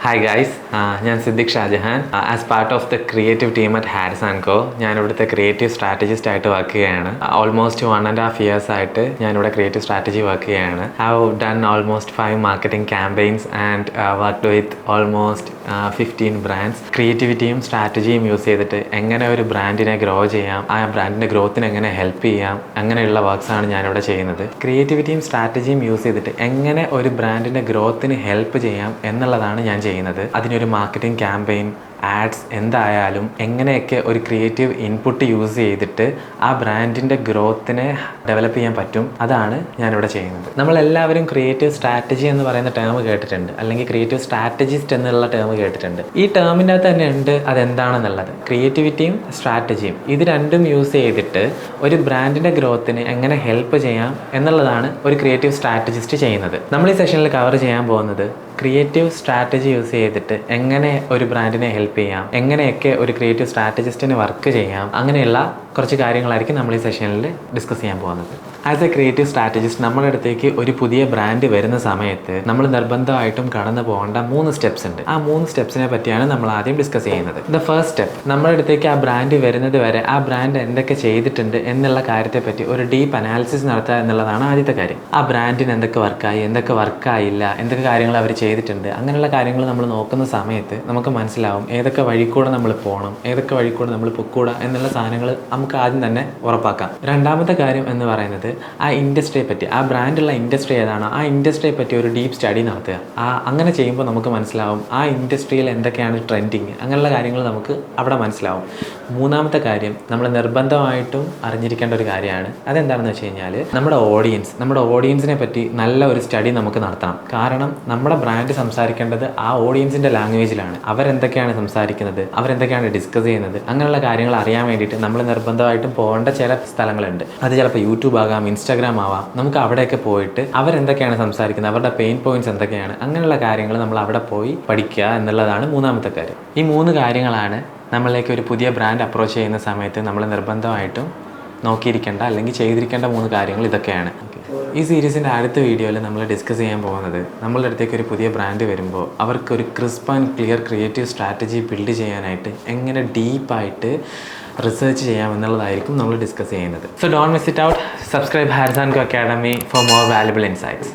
Hi guys, ഞാൻ Siddique Shajahan. As part of the creative team at Harris and Co ഞാൻ ഇവിടുത്തെ creative strategist ആയിട്ട് work ചെയ്യുകയാണ്. ഓൾമോസ്റ്റ് 1.5 years ആയിട്ട് ഞാനിവിടെ ക്രിയേറ്റീവ് സ്ട്രാറ്റജി വർക്ക് ചെയ്യുകയാണ്. I have done almost 5 marketing campaigns and worked with almost 15 brands. ക്രിയേറ്റിവിറ്റിയും സ്ട്രാറ്റജിയും യൂസ് ചെയ്തിട്ട് എങ്ങനെ ഒരു ബ്രാൻഡിനെ ഗ്രോ ചെയ്യാം, ആ ബ്രാൻഡിൻ്റെ ഗ്രോത്തിന് എങ്ങനെ ഹെൽപ്പ് ചെയ്യാം, അങ്ങനെയുള്ള വർക്ക്സാണ് ഞാനിവിടെ ചെയ്യുന്നത്. ക്രിയേറ്റിവിറ്റിയും സ്ട്രാറ്റജിയും യൂസ് ചെയ്തിട്ട് എങ്ങനെ ഒരു ബ്രാൻഡിൻ്റെ ഗ്രോത്തിന് ഹെൽപ്പ് ചെയ്യാം എന്നുള്ളതാണ് ഞാൻ ചെയ്യുന്നത്. അതിനൊരു മാർക്കറ്റിംഗ് ക്യാമ്പയിൻ, ആഡ്സ് എന്തായാലും എങ്ങനെയൊക്കെ ഒരു ക്രിയേറ്റീവ് ഇൻപുട്ട് യൂസ് ചെയ്തിട്ട് ആ ബ്രാൻഡിൻ്റെ ഗ്രോത്തിനെ ഡെവലപ്പ് ചെയ്യാൻ പറ്റും, അതാണ് ഞാനിവിടെ ചെയ്യുന്നത്. നമ്മളെല്ലാവരും ക്രിയേറ്റീവ് സ്ട്രാറ്റജി എന്ന് പറയുന്ന ടേം കേട്ടിട്ടുണ്ട്, അല്ലെങ്കിൽ ക്രിയേറ്റീവ് സ്ട്രാറ്റജിസ്റ്റ് എന്നുള്ള ടേം കേട്ടിട്ടുണ്ട്. ഈ ടേമിൻ്റെ അകത്ത് തന്നെ ഉണ്ട് അതെന്താണെന്നുള്ളത്. ക്രിയേറ്റിവിറ്റിയും സ്ട്രാറ്റജിയും ഇത് രണ്ടും യൂസ് ചെയ്തിട്ട് ഒരു ബ്രാൻഡിൻ്റെ ഗ്രോത്തിന് എങ്ങനെ ഹെൽപ്പ് ചെയ്യാം എന്നുള്ളതാണ് ഒരു ക്രിയേറ്റീവ് സ്ട്രാറ്റജിസ്റ്റ് ചെയ്യുന്നത്. നമ്മൾ ഈ സെഷനിൽ കവർ ചെയ്യാൻ പോകുന്നത് ക്രിയേറ്റീവ് സ്ട്രാറ്റജി യൂസ് ചെയ്തിട്ട് എങ്ങനെ ഒരു ബ്രാൻഡിനെ ഹെൽപ്പ് ചെയ്യാം, എങ്ങനെയൊക്കെ ഒരു ക്രിയേറ്റീവ് സ്ട്രാറ്റജിസ്റ്റിന് വർക്ക് ചെയ്യാം, അങ്ങനെയുള്ള കുറച്ച് കാര്യങ്ങളായിരിക്കും നമ്മൾ ഈ സെഷനിൽ ഡിസ്കസ് ചെയ്യാൻ പോകുന്നത്. ആസ് എ ക്രിയേറ്റീവ് സ്ട്രാറ്റജിസ്റ്റ് നമ്മുടെ അടുത്തേക്ക് ഒരു പുതിയ ബ്രാൻഡ് വരുന്ന സമയത്ത് നമ്മൾ നിർബന്ധമായിട്ടും കടന്നു പോകേണ്ട 3 സ്റ്റെപ്സ് ഉണ്ട്. ആ 3 സ്റ്റെപ്സിനെ പറ്റിയാണ് നമ്മൾ ആദ്യം ഡിസ്കസ് ചെയ്യുന്നത്. ദ ഫസ്റ്റ് സ്റ്റെപ്പ്, നമ്മുടെ അടുത്തേക്ക് ആ ബ്രാൻഡ് വരുന്നത് വരെ ആ ബ്രാൻഡ് എന്തൊക്കെ ചെയ്തിട്ടുണ്ട് എന്നുള്ള കാര്യത്തെപ്പറ്റി ഒരു ഡീപ്പ് അനാലിസിസ് നടത്തുക എന്നുള്ളതാണ് ആദ്യത്തെ കാര്യം. ആ ബ്രാൻഡിന് എന്തൊക്കെ വർക്കായി, എന്തൊക്കെ വർക്കായില്ല, എന്തൊക്കെ കാര്യങ്ങൾ അവർ ചെയ്തിട്ടുണ്ട്, അങ്ങനെയുള്ള കാര്യങ്ങൾ നമ്മൾ നോക്കുന്ന സമയത്ത് നമുക്ക് മനസ്സിലാവും ഏതൊക്കെ വഴിക്കൂടെ നമ്മൾ പോകണം, ഏതൊക്കെ വഴിക്കൂടെ നമ്മൾ പൊക്കൂടാ എന്നുള്ള സാധനങ്ങൾ നമുക്ക് ആദ്യം തന്നെ ഉറപ്പാക്കാം. രണ്ടാമത്തെ കാര്യം എന്ന് പറയുന്നത് ആ ഇൻഡസ്ട്രിയെ പറ്റി, ആ ബ്രാൻഡുള്ള ഇൻഡസ്ട്രി ഏതാണോ ആ ഇൻഡസ്ട്രിയെ പറ്റി ഒരു ഡീപ്പ് സ്റ്റഡി നടത്തുക. അങ്ങനെ ചെയ്യുമ്പോൾ നമുക്ക് മനസ്സിലാവും ആ ഇൻഡസ്ട്രിയിൽ എന്തൊക്കെയാണ് ട്രെൻഡിങ്, അങ്ങനെയുള്ള കാര്യങ്ങൾ നമുക്ക് അവിടെ മനസ്സിലാവും. മൂന്നാമത്തെ കാര്യം നമ്മൾ നിർബന്ധമായിട്ടും അറിഞ്ഞിരിക്കേണ്ട ഒരു കാര്യമാണ്. അതെന്താണെന്ന് വെച്ച് കഴിഞ്ഞാൽ നമ്മുടെ ഓഡിയൻസിനെ പറ്റി നല്ല ഒരു സ്റ്റഡി നമുക്ക് നടത്തണം. കാരണം നമ്മുടെ ബ്രാൻഡ് സംസാരിക്കേണ്ടത് ആ ഓഡിയൻസിൻ്റെ ലാംഗ്വേജിലാണ്. അവരെന്തൊക്കെയാണ് സംസാരിക്കുന്നത്, അവരെന്തൊക്കെയാണ് ഡിസ്കസ് ചെയ്യുന്നത്, അങ്ങനെയുള്ള കാര്യങ്ങൾ അറിയാൻ വേണ്ടിയിട്ട് നമ്മൾ നിർബന്ധമായിട്ടും പോകേണ്ട ചില സ്ഥലങ്ങളുണ്ട്. അത് ചിലപ്പോൾ യൂട്യൂബ് ആകാം, ഇൻസ്റ്റാഗ്രാം ആവാം. നമുക്ക് അവിടെയൊക്കെ പോയിട്ട് അവരെന്തൊക്കെയാണ് സംസാരിക്കുന്നത്, അവരുടെ പെയിൻ പോയിന്റ്സ് എന്തൊക്കെയാണ്, അങ്ങനെയുള്ള കാര്യങ്ങൾ നമ്മൾ അവിടെ പോയി പഠിക്കുക എന്നുള്ളതാണ് മൂന്നാമത്തെ കാര്യം. ഈ 3 കാര്യങ്ങളാണ് നമ്മളിലേക്ക് ഒരു പുതിയ ബ്രാൻഡ് അപ്രോച്ച് ചെയ്യുന്ന സമയത്ത് നമ്മൾ നിർബന്ധമായിട്ടും നോക്കിയിരിക്കേണ്ട അല്ലെങ്കിൽ ചെയ്തിരിക്കേണ്ട 3 കാര്യങ്ങൾ ഇതൊക്കെയാണ്. ഈ സീരീസിൻ്റെ അടുത്ത വീഡിയോയിൽ നമ്മൾ ഡിസ്കസ് ചെയ്യാൻ പോകുന്നത് നമ്മളുടെ അടുത്തേക്ക് ഒരു പുതിയ ബ്രാൻഡ് വരുമ്പോൾ അവർക്ക് ഒരു crisp and clear creative strategy build ചെയ്യാനായിട്ട് എങ്ങനെ ഡീപ്പായിട്ട് റിസർച്ച് ചെയ്യാം എന്നുള്ളതായിരിക്കും നമ്മൾ ഡിസ്കസ് ചെയ്യുന്നത്. So don't miss it out. Subscribe Haris and co academy for more valuable insights.